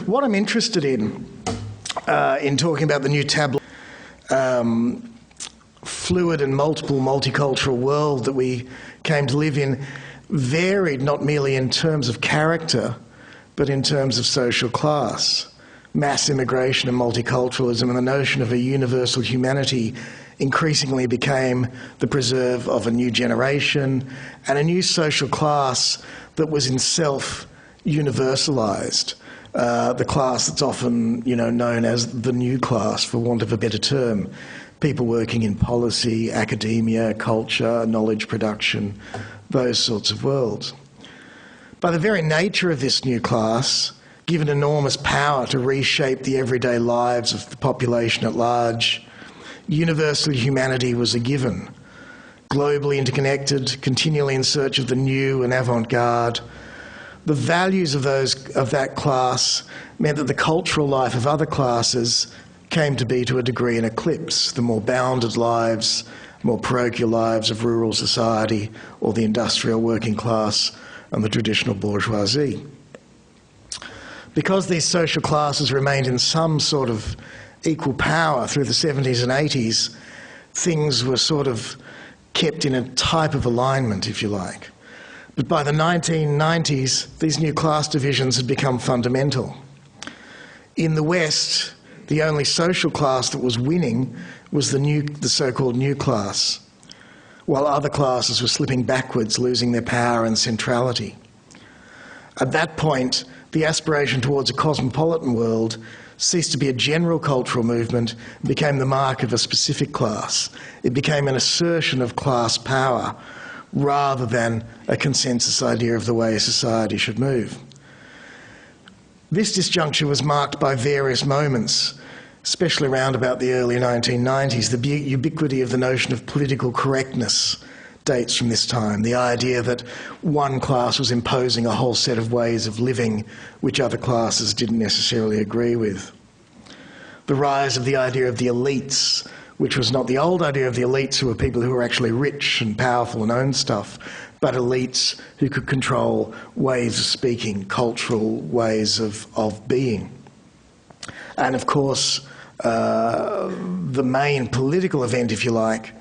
what I'm interested in talking about the new tabloid, fluid and multicultural world that we came to live in varied not merely in terms of character, but in terms of social class. Mass immigration and multiculturalism and the notion of a universal humanity increasingly became the preserve of a new generation and a new social class that was in self universalised. The class that's often, known as the new class, for want of a better term. People working in policy, academia, culture, knowledge production, those sorts of worlds. By the very nature of this new class, given enormous power to reshape the everyday lives of the population at large, universal humanity was a given. Globally interconnected, continually in search of the new and avant-garde, the values of that class meant that the cultural life of other classes came to be to a degree an eclipse. The more bounded lives, more parochial lives of rural society or the industrial working class and the traditional bourgeoisie. Because these social classes remained in some sort of equal power through the 70s and 80s, things were sort of kept in a type of alignment, if you like. But by the 1990s, these new class divisions had become fundamental. In the West, the only social class that was winning was the so-called new class, while other classes were slipping backwards, losing their power and centrality. At that point, the aspiration towards a cosmopolitan world ceased to be a general cultural movement and became the mark of a specific class. It became an assertion of class power rather than a consensus idea of the way a society should move. This disjuncture was marked by various moments, especially around about the early 1990s. The ubiquity of the notion of political correctness dates from this time. The idea that one class was imposing a whole set of ways of living which other classes didn't necessarily agree with. The rise of the idea of the elites, which was not the old idea of the elites who were people who were actually rich and powerful and owned stuff, but elites who could control ways of speaking, cultural ways of being. And of course, the main political event, if you like,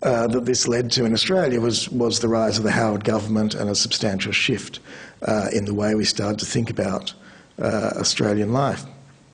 that this led to in Australia was the rise of the Howard government and a substantial shift in the way we started to think about Australian life.